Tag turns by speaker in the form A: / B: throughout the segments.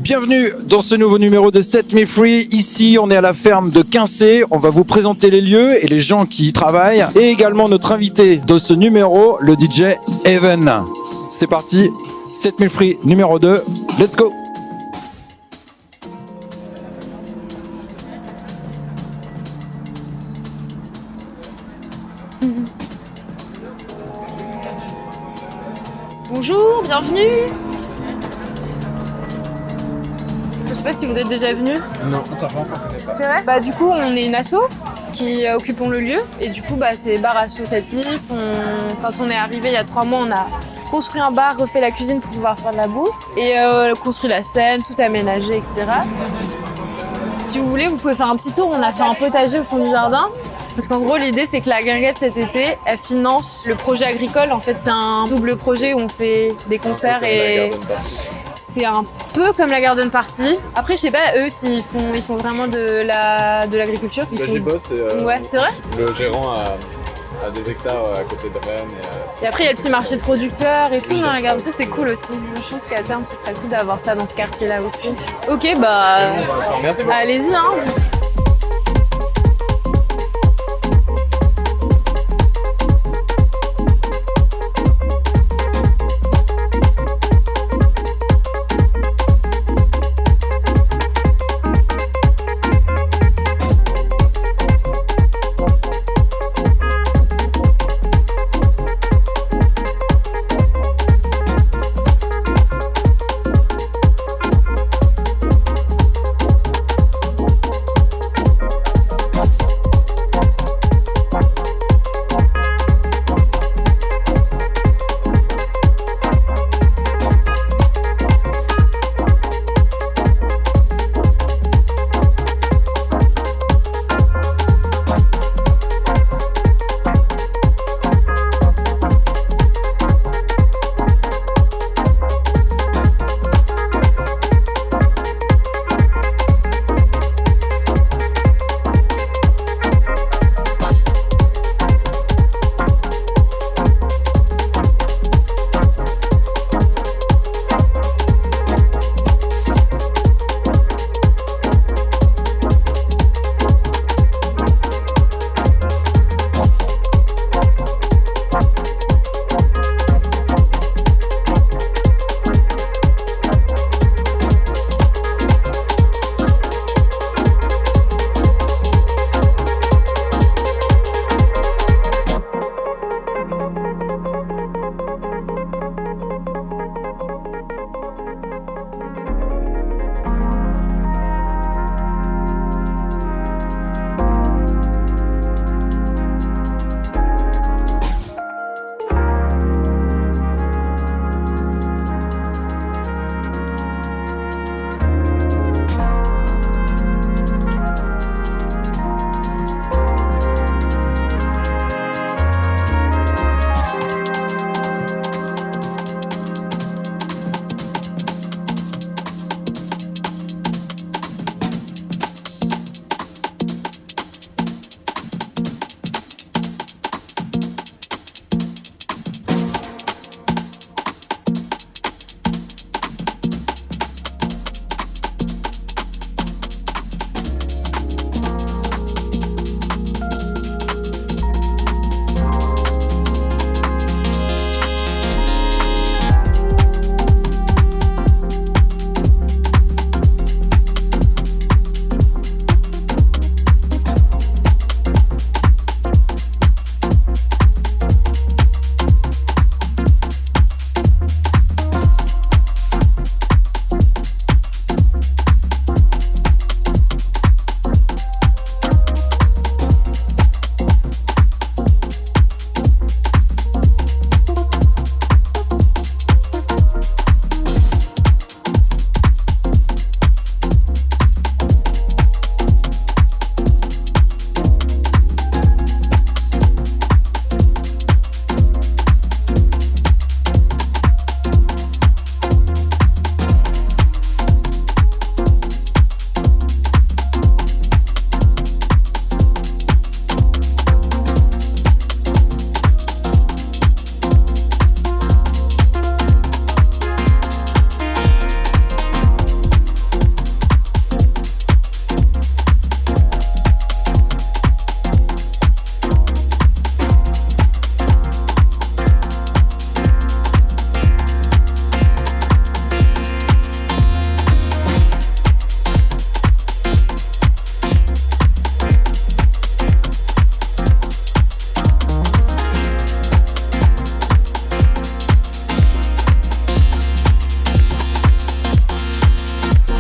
A: Bienvenue dans ce nouveau numéro de Set Me Free. Ici, on est à la ferme de Quincé. On va vous présenter les lieux et les gens qui y travaillent. Et également notre invité de ce numéro, le DJ Even. C'est parti, Set Me Free numéro 2. Let's go!
B: Bonjour, bienvenue. Je sais pas si vous êtes déjà venus.
C: Non, ça je connais pas.
B: C'est vrai. Bah du coup, on est une asso qui occupons le lieu et du coup, c'est bar associatif. Quand on est arrivé il y a 3 mois, on a construit un bar, refait la cuisine pour pouvoir faire de la bouffe et construit la scène, tout aménagé, etc. Si vous voulez, vous pouvez faire un petit tour. On a fait un potager au fond du jardin. Parce qu'en gros, l'idée, c'est que la guinguette, cet été, elle finance le projet agricole. En fait, c'est un double projet où on fait des concerts et c'est un peu comme la garden party. Après, je sais pas, eux, s'ils font vraiment de l'agriculture.
C: J'y bosse et
B: ouais, c'est vrai.
C: Le gérant a des hectares à côté de Rennes.
B: Et après, il y a le petit marché de producteurs et tout dans la garden. Ça, c'est cool aussi. Je pense qu'à terme, ce serait cool d'avoir ça dans ce quartier-là aussi. Ok,
C: Merci beaucoup.
B: allez-y, hein.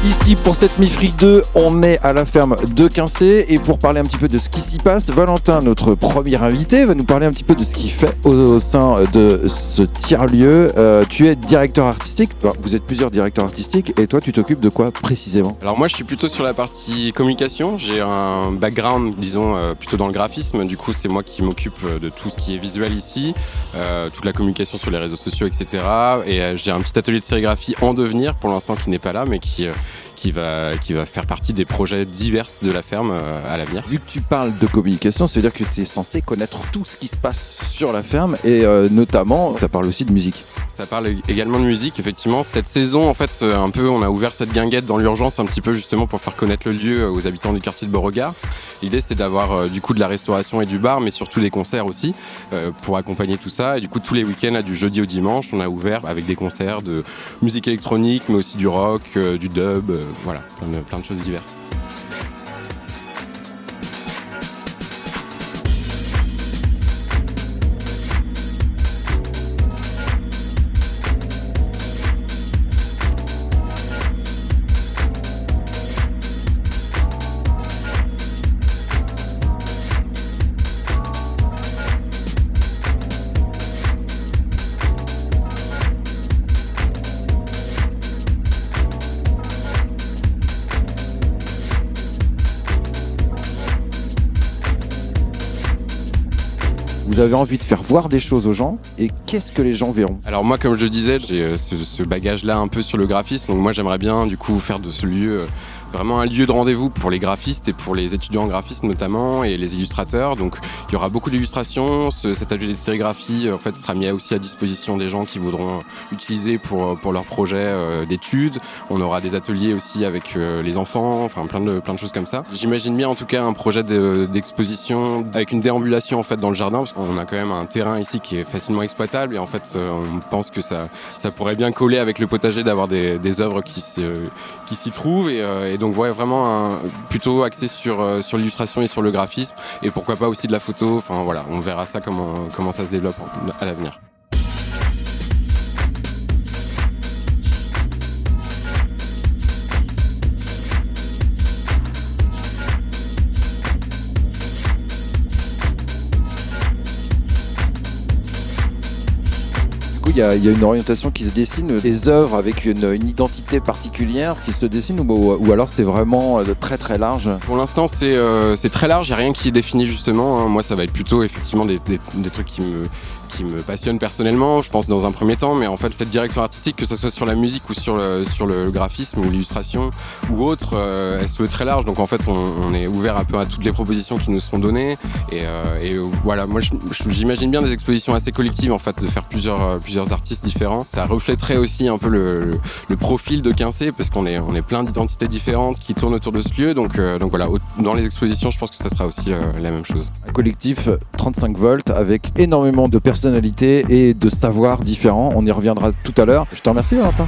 A: Ici pour cette Mi-Free 2, on est à la ferme de Quincé et pour parler un petit peu de ce qui s'y passe, Valentin, notre premier invité, va nous parler un petit peu de ce qu'il fait au sein de ce tiers-lieu. Tu es directeur artistique, enfin, vous êtes plusieurs directeurs artistiques et toi tu t'occupes de quoi précisément?
D: Alors moi je suis plutôt sur la partie communication, j'ai un background disons plutôt dans le graphisme, du coup c'est moi qui m'occupe de tout ce qui est visuel ici, toute la communication sur les réseaux sociaux etc. Et j'ai un petit atelier de sérigraphie en devenir pour l'instant qui n'est pas là mais qui va faire partie des projets divers de la ferme à l'avenir.
A: Vu que tu parles de communication, ça veut dire que tu es censé connaître tout ce qui se passe sur la ferme et notamment, ça parle aussi de musique.
D: Ça parle également de musique, effectivement. Cette saison, en fait, un peu, on a ouvert cette guinguette dans l'urgence un petit peu justement pour faire connaître le lieu aux habitants du quartier de Beauregard. L'idée, c'est d'avoir du coup de la restauration et du bar, mais surtout des concerts aussi pour accompagner tout ça. Et du coup, tous les week-ends, là, du jeudi au dimanche, on a ouvert avec des concerts de musique électronique, mais aussi du rock, du dub, voilà, plein de choses diverses.
A: Vous avez envie de faire voir des choses aux gens et qu'est-ce que les gens verront?
D: Alors moi, comme je le disais, j'ai ce bagage-là un peu sur le graphisme, donc moi j'aimerais bien du coup faire de ce lieu vraiment un lieu de rendez-vous pour les graphistes et pour les étudiants en graphisme notamment et les illustrateurs. Donc il y aura beaucoup d'illustrations, cet atelier de sérigraphie en fait sera mis aussi à disposition des gens qui voudront utiliser pour leur projet d'études. On aura des ateliers aussi avec les enfants, enfin plein de choses comme ça. J'imagine bien en tout cas un projet d'exposition avec une déambulation en fait dans le jardin parce qu'on a quand même un terrain ici qui est facilement exploitable et en fait on pense que ça pourrait bien coller avec le potager d'avoir des œuvres qui s'y trouvent et donc ouais, vraiment plutôt axé sur l'illustration et sur le graphisme et pourquoi pas aussi de la photo, enfin voilà, on verra ça comment ça se développe à l'avenir.
A: Il y a une orientation qui se dessine, des œuvres avec une identité particulière qui se dessine ou alors c'est vraiment très très large?
D: Pour l'instant c'est très large, il n'y a rien qui est défini justement, hein. Moi ça va être plutôt effectivement des trucs qui me passionnent personnellement, je pense dans un premier temps, mais en fait cette direction artistique, que ce soit sur la musique ou sur le graphisme ou l'illustration ou autre, elle se veut très large, donc en fait on est ouvert un peu à toutes les propositions qui nous seront données et voilà, moi j'imagine bien des expositions assez collectives en fait, de faire plusieurs artistes différents. Ça reflèterait aussi un peu le profil de Quincé parce qu'on est plein d'identités différentes qui tournent autour de ce lieu, donc voilà, dans les expositions je pense que ça sera aussi la même chose.
A: Un collectif 35 volts avec énormément de personnalités et de savoirs différents, on y reviendra tout à l'heure. Je te remercie Valentin.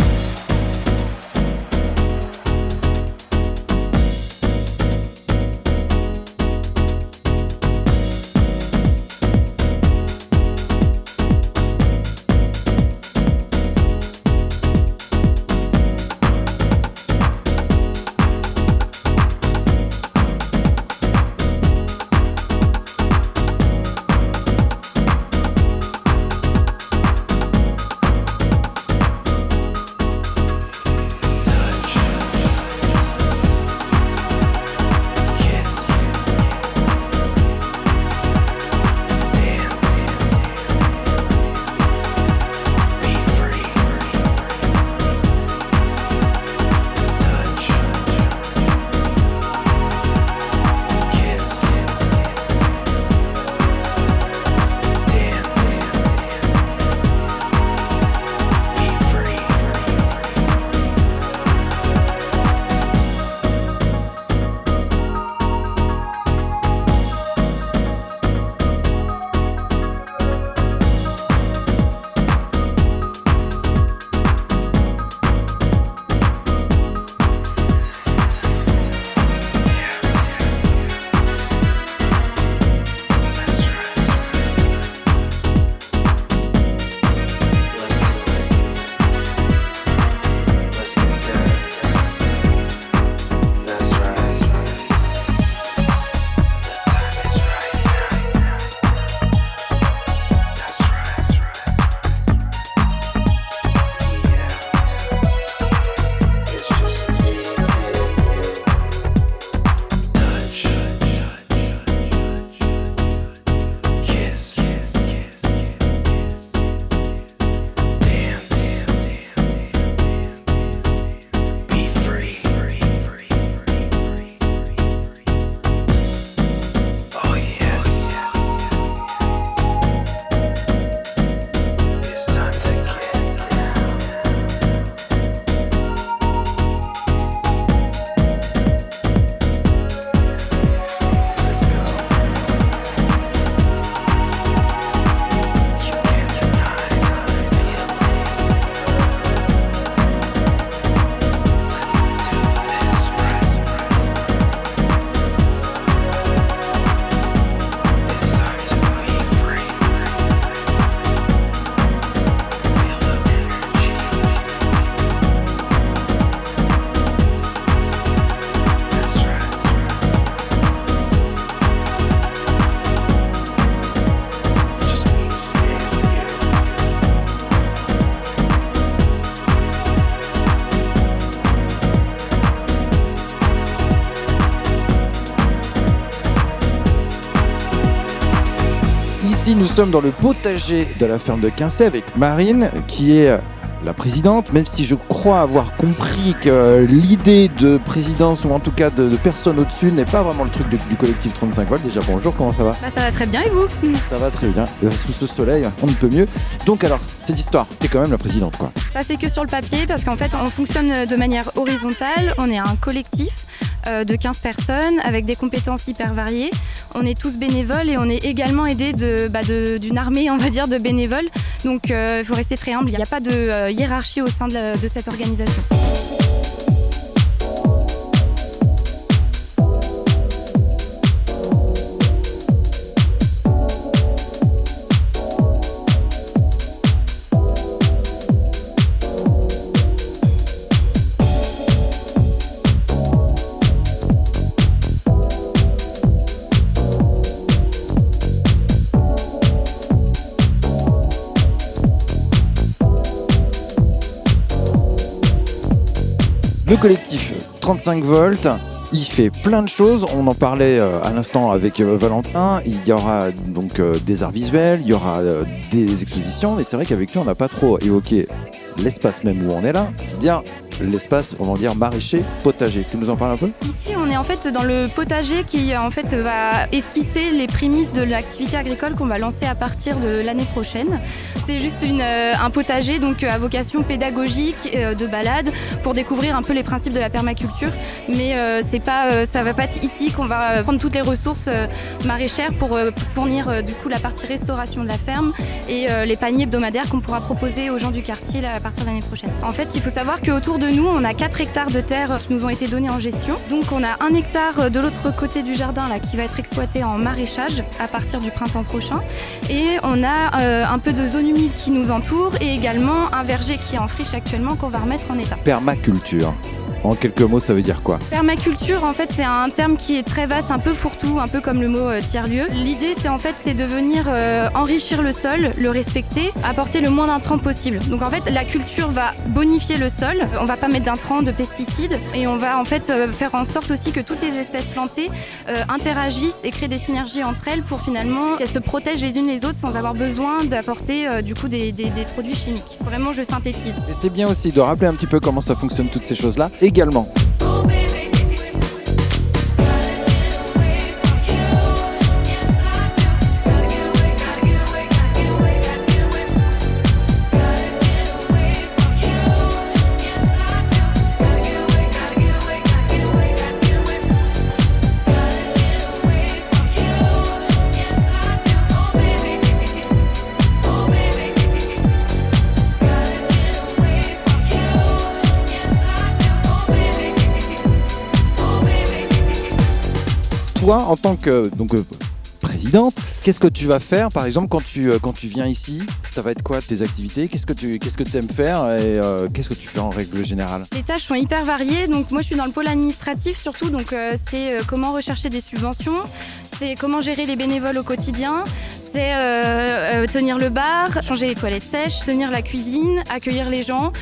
A: Ici, nous sommes dans le potager de la ferme de Quincey avec Marine, qui est la présidente, même si je crois avoir compris que l'idée de présidence, ou en tout cas de personne au-dessus, n'est pas vraiment le truc du collectif 35 volts. Déjà, bonjour, comment ça va ?
E: Ça va très bien, et vous ?
A: Ça va très bien, sous ce soleil, on ne peut mieux. Donc alors, cette histoire, t'es quand même la présidente, quoi.
E: Ça, c'est que sur le papier, parce qu'en fait, on fonctionne de manière horizontale. On est un collectif de 15 personnes avec des compétences hyper variées. On est tous bénévoles et on est également aidés d'une armée, on va dire, de bénévoles. Donc il faut rester très humble. Il n'y a pas de hiérarchie au sein de cette organisation.
A: Le collectif 35 volts, il fait plein de choses. On en parlait à l'instant avec Valentin. Il y aura donc des arts visuels, il y aura des expositions. Mais c'est vrai qu'avec lui, on n'a pas trop évoqué l'espace même où on est là, c'est-à-dire l'espace, on va dire, maraîcher, potager. Tu nous en parles un peu ?
E: Ici, on est en fait dans le potager qui en fait va esquisser les prémices de l'activité agricole qu'on va lancer à partir de l'année prochaine. C'est juste un potager donc à vocation pédagogique, de balade, pour découvrir un peu les principes de la permaculture. Mais ça va pas être ici qu'on va prendre toutes les ressources maraîchères pour fournir du coup la partie restauration de la ferme et les paniers hebdomadaires qu'on pourra proposer aux gens du quartier là, à partir de l'année prochaine. En fait, il faut savoir qu'autour de nous, on a 4 hectares de terre qui nous ont été donnés en gestion. Donc on a 1 hectare de l'autre côté du jardin là, qui va être exploité en maraîchage à partir du printemps prochain. Et on a un peu de zone humide qui nous entoure et également un verger qui est en friche actuellement qu'on va remettre en état.
A: Permaculture. En quelques mots, ça veut dire quoi ?
E: Permaculture, en fait, c'est un terme qui est très vaste, un peu fourre-tout, un peu comme le mot tiers-lieu. L'idée, c'est de venir enrichir le sol, le respecter, apporter le moins d'intrants possible. Donc, en fait, la culture va bonifier le sol. On va pas mettre d'intrants, de pesticides, et on va en fait faire en sorte aussi que toutes les espèces plantées interagissent et créent des synergies entre elles pour finalement qu'elles se protègent les unes les autres sans avoir besoin d'apporter du coup des produits chimiques. Vraiment, je synthétise.
A: Et c'est bien aussi de rappeler un petit peu comment ça fonctionne toutes ces choses-là. Également. Toi, en tant que présidente, qu'est-ce que tu vas faire, par exemple, quand tu viens ici ? Ça va être quoi tes activités ? Qu'est-ce que tu aimes faire et qu'est-ce que tu fais en règle générale ?
E: Les tâches sont hyper variées. Donc moi, je suis dans le pôle administratif surtout. Donc c'est comment rechercher des subventions, c'est comment gérer les bénévoles au quotidien. C'est tenir le bar, changer les toilettes sèches, tenir la cuisine, accueillir les gens,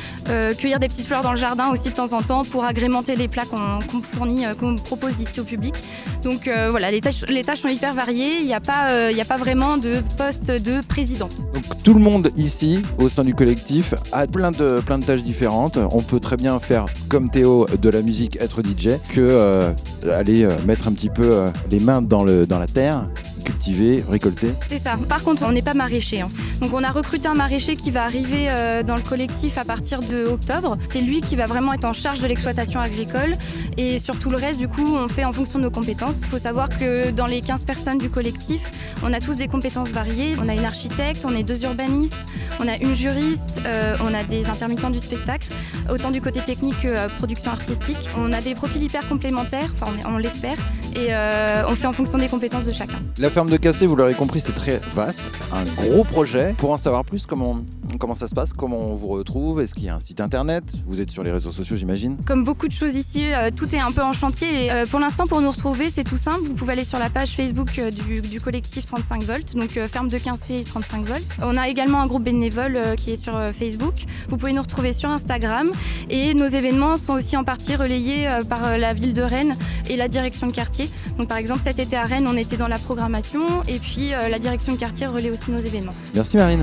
E: cueillir des petites fleurs dans le jardin aussi de temps en temps pour agrémenter les plats qu'on propose ici au public. Donc voilà, les tâches sont hyper variées. Il n'y a pas vraiment de poste de présidente.
A: Donc tout le monde ici, au sein du collectif, a plein de tâches différentes. On peut très bien faire comme Théo de la musique, être DJ, que aller mettre un petit peu les mains dans la terre, cultiver, récolter.
E: C'est ça. Par contre, on n'est pas maraîcher. Donc on a recruté un maraîcher qui va arriver dans le collectif à partir de octobre. C'est lui qui va vraiment être en charge de l'exploitation agricole. Et sur tout le reste, du coup, on fait en fonction de nos compétences. Il faut savoir que dans les 15 personnes du collectif, on a tous des compétences variées. On a une architecte, on est 2 urbanistes, on a une juriste, on a des intermittents du spectacle, autant du côté technique que production artistique. On a des profils hyper complémentaires, enfin on l'espère, et on fait en fonction des compétences de chacun.
A: La ferme de Quincey, vous l'aurez compris, c'est très vaste, un gros projet. Pour en savoir plus, comment Comment ça se passe? Comment on vous retrouve? Est-ce qu'il y a un site internet? Vous êtes sur les réseaux sociaux, j'imagine?
E: Comme beaucoup de choses ici, tout est un peu en chantier. Et, pour l'instant, pour nous retrouver, c'est tout simple. Vous pouvez aller sur la page Facebook du collectif 35 volts, donc ferme de Quincé 35 volts. On a également un groupe bénévole qui est sur Facebook. Vous pouvez nous retrouver sur Instagram. Et nos événements sont aussi en partie relayés par la ville de Rennes et la direction de quartier. Donc par exemple, cet été à Rennes, on était dans la programmation et puis la direction de quartier relaie aussi nos événements.
A: Merci Marine.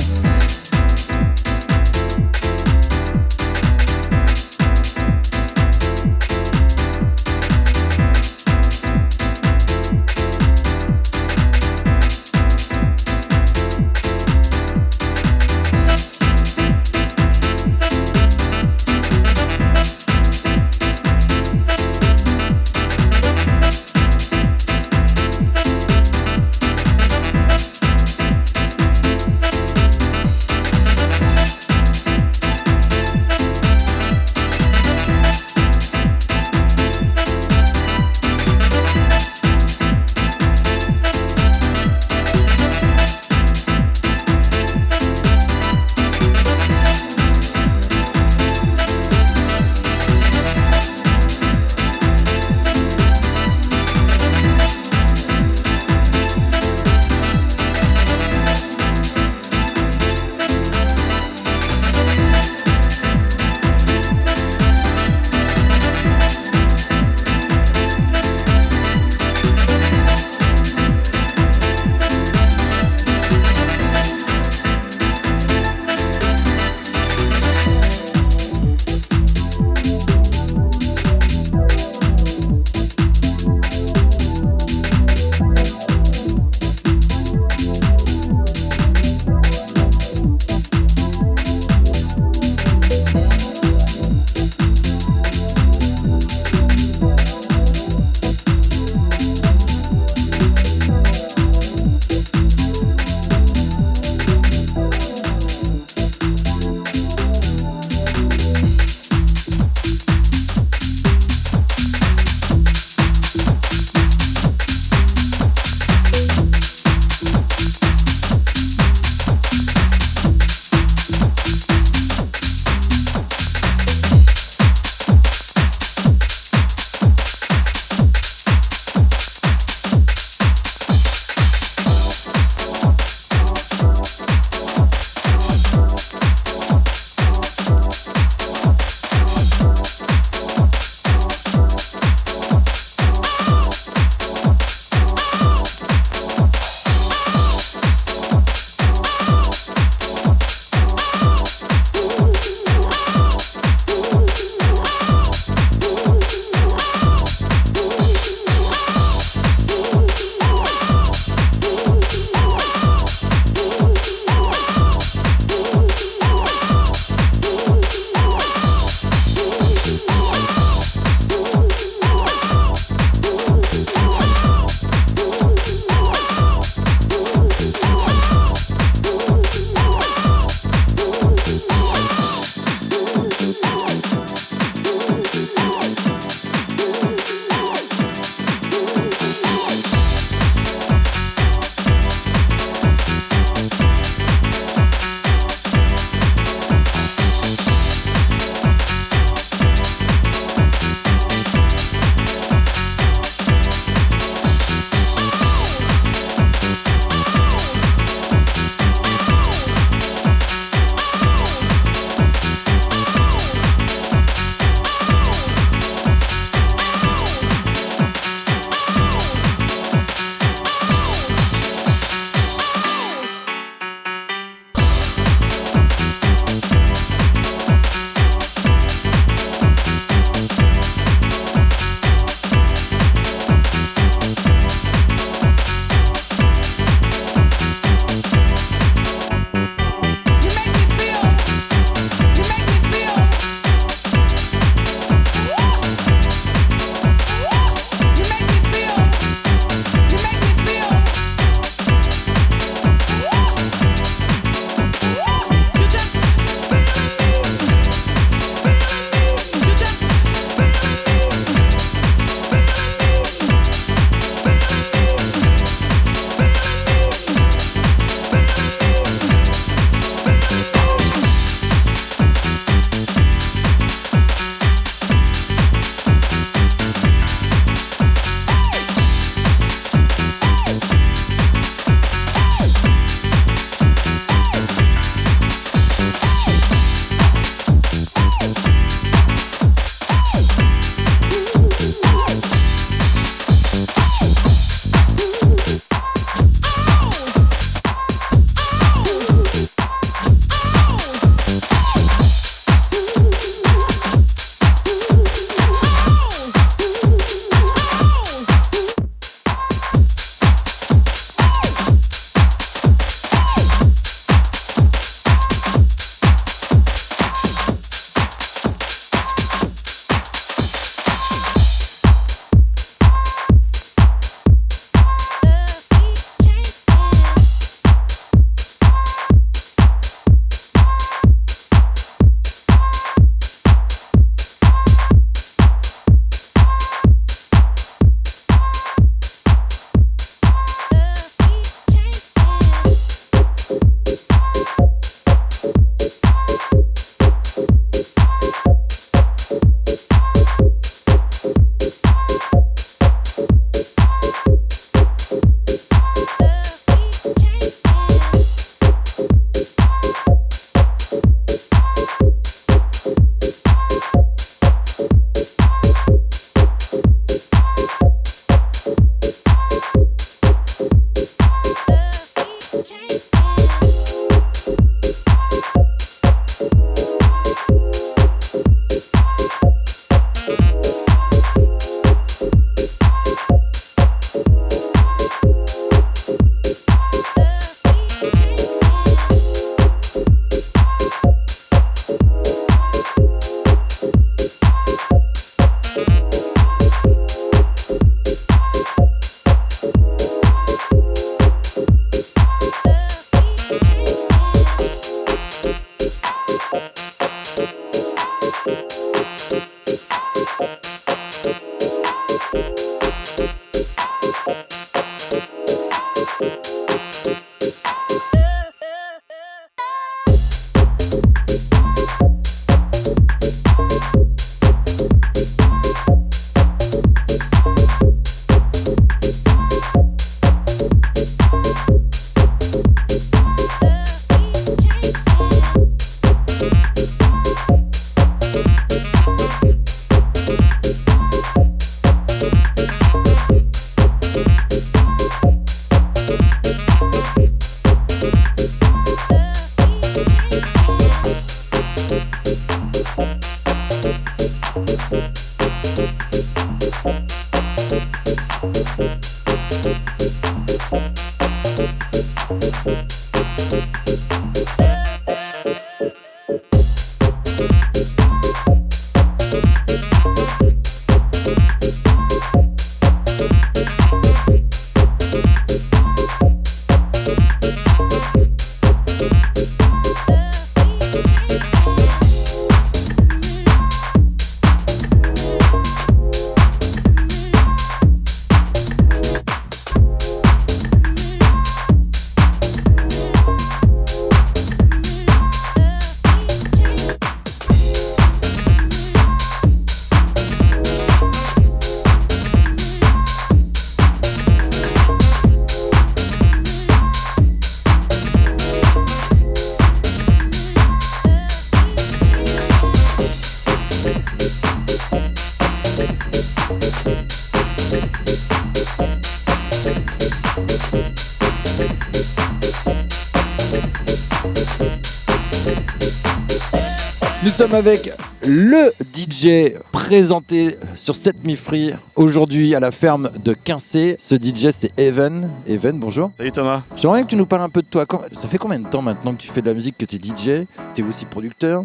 A: Nous sommes avec le DJ présenté sur Set Me Free aujourd'hui à la ferme de Quincé. Ce DJ, c'est Even. Even, bonjour.
F: Salut Thomas.
A: J'aimerais bien que tu nous parles un peu de toi. Ça fait combien de temps maintenant que tu fais de la musique, que tu es DJ? Tu es aussi producteur?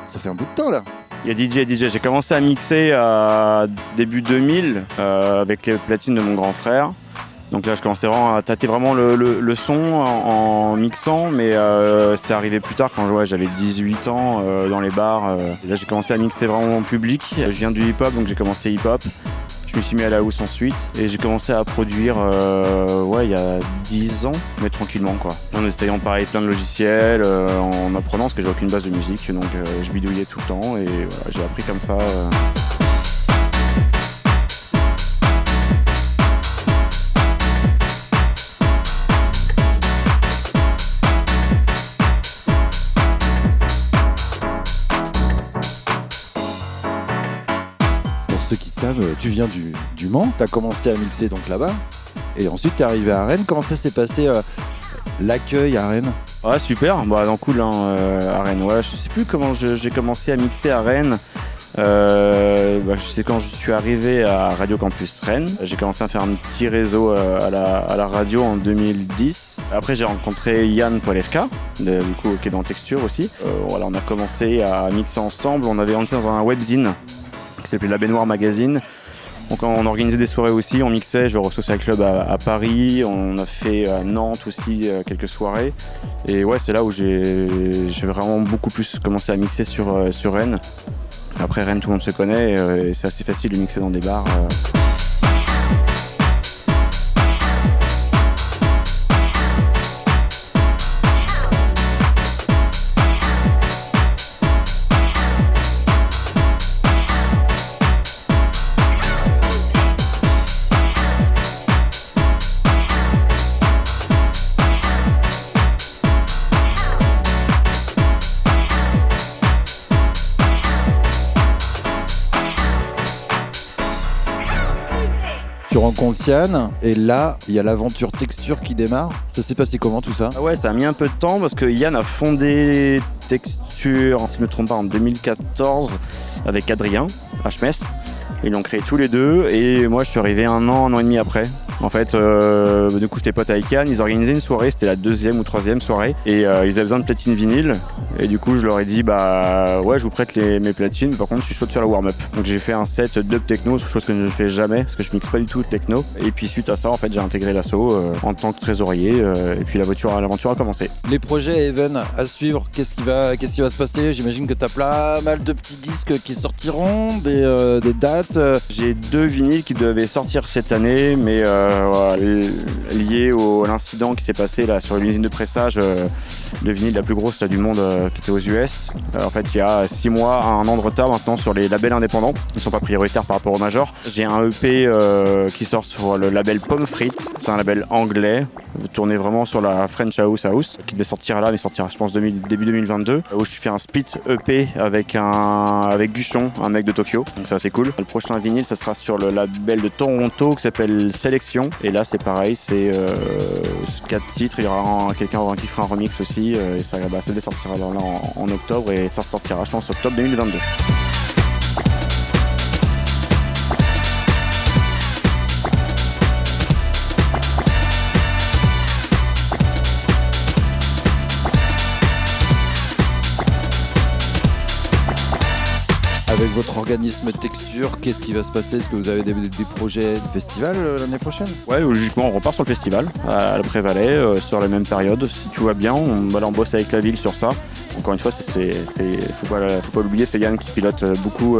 A: Ça fait un bout de temps là.
F: Il y a DJ et DJ. J'ai commencé à mixer à début 2000 avec les platines de mon grand frère. Donc là, je commençais vraiment à tâter vraiment le son en mixant, mais c'est arrivé plus tard quand j'avais 18 ans dans les bars. Et là, j'ai commencé à mixer vraiment en public. Je viens du hip-hop, donc j'ai commencé hip-hop. Je me suis mis à la house ensuite et j'ai commencé à produire il y a 10 ans, mais tranquillement quoi. En essayant pareil plein de logiciels, en apprenant parce que j'ai aucune base de musique, donc je bidouillais tout le temps et voilà, j'ai appris comme ça.
A: Ceux qui savent, tu viens du Mans, tu as commencé à mixer donc là-bas, et ensuite tu es arrivé à Rennes. Comment ça s'est passé l'accueil à Rennes?
F: Ouais, super, cool à Rennes. Ouais, je sais plus comment j'ai commencé à mixer à Rennes. C'est quand je suis arrivé à Radio Campus Rennes. J'ai commencé à faire un petit réseau à la radio en 2010. Après, j'ai rencontré Yann Polevka, qui est dans Texture aussi. On a commencé à mixer ensemble. On était dans un webzine qui s'appelait La Baignoire Magazine. Donc on organisait des soirées aussi, on mixait, genre au Social Club à Paris, on a fait à Nantes aussi quelques soirées. Et ouais, c'est là où j'ai vraiment beaucoup plus commencé à mixer sur Rennes. Après Rennes, tout le monde se connaît et c'est assez facile de mixer dans des bars.
A: Tu rencontres Yann et là, il y a l'aventure Texture qui démarre. Ça s'est passé comment tout ça?
F: Ah ouais, ça a mis un peu de temps parce que Yann a fondé Texture, si je ne me trompe pas, en 2014 avec Adrien HMS. Ils l'ont créé tous les deux et moi je suis arrivé un an et demi après. En fait, du coup j'étais pote avec Yann, ils organisaient une soirée, c'était la 2e ou 3e soirée et ils avaient besoin de platines vinyles et du coup je leur ai dit ouais je vous prête mes platines, par contre je suis chaud de faire la warm-up. Donc j'ai fait un set dub techno, chose que je ne fais jamais parce que je mixe pas du tout de techno et puis suite à ça en fait j'ai intégré l'asso en tant que trésorier et puis l'aventure a commencé.
A: Les projets Even à suivre, qu'est-ce qui va se passer? J'imagine que tu as pas mal de petits disques qui sortiront, des dates.
F: J'ai 2 vinyles qui devaient sortir cette année mais lié à l'incident qui s'est passé là sur l'usine de pressage de vinyle la plus grosse là, du monde qui était aux US. En fait il y a 6 mois, 1 an de retard maintenant sur les labels indépendants. Ils ne sont pas prioritaires par rapport aux majors. J'ai un EP qui sort sur le label Pomme Frites. C'est un label anglais. Vous tournez vraiment sur la French House qui devait sortir là, mais sortira je pense début 2022 où je fais un split EP avec Guchon, un mec de Tokyo. Donc c'est assez cool. Le prochain vinyle ça sera sur le label de Toronto qui s'appelle Sélection. Et là c'est pareil, c'est 4 titres. Il y aura quelqu'un qui fera un remix aussi. Et ça sortira là en octobre et ça sortira je pense octobre 2022.
A: Avec votre organisme Texture, qu'est-ce qui va se passer? Est-ce que vous avez des projets de festival l'année prochaine?
F: Ouais, logiquement, on repart sur le festival à la Prévalais sur la même période. Si tout va bien, on bosse avec la ville sur ça. Encore une fois, faut pas l'oublier, c'est Yann qui pilote beaucoup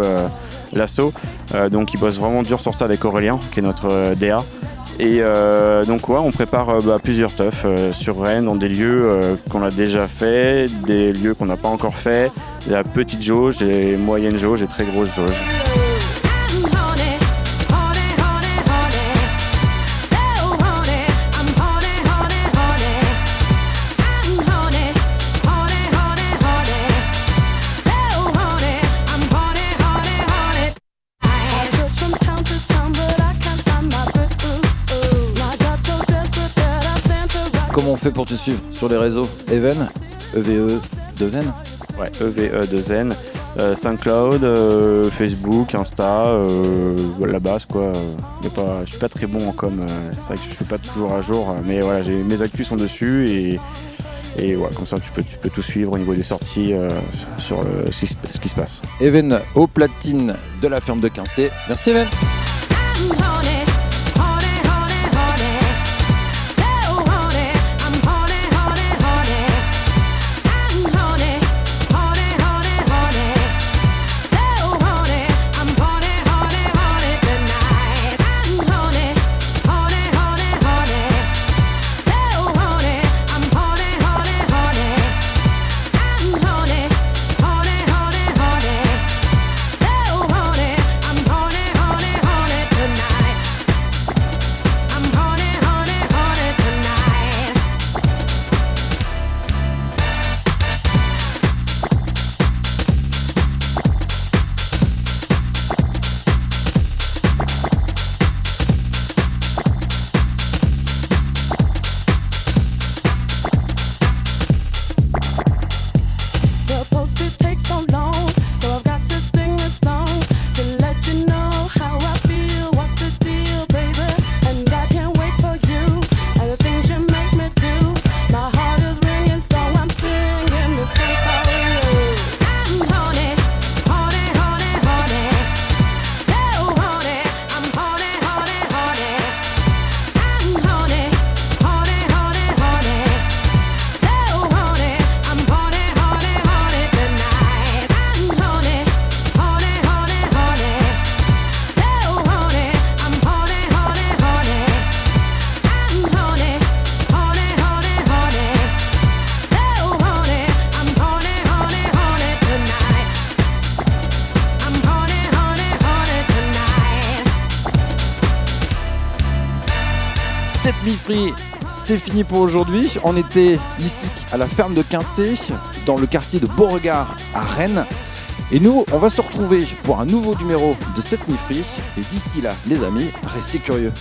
F: l'asso. Donc il bosse vraiment dur sur ça avec Aurélien, qui est notre DA. Et donc ouais, on prépare plusieurs teufs sur Rennes dans des lieux qu'on a déjà fait, des lieux qu'on n'a pas encore fait. Il y a petite jauge, et moyenne jauge et très grosse jauge.
A: Comment on fait pour te suivre sur les réseaux? Even, EVE2N?
F: Ouais, EVE2N. SoundCloud, Facebook, Insta, la base quoi. Mais je suis pas très bon en com, c'est vrai que je suis pas toujours à jour, mais voilà, mes actus sont dessus et ouais, comme ça tu peux tout suivre au niveau des sorties sur ce qui se passe.
A: Even au platine de la ferme de Quincé. Merci Even. Set Me Free, c'est fini pour aujourd'hui. On était ici à la ferme de Quincé, dans le quartier de Beauregard à Rennes. Et nous, on va se retrouver pour un nouveau numéro de Set Me Free. Et d'ici là, les amis, restez curieux.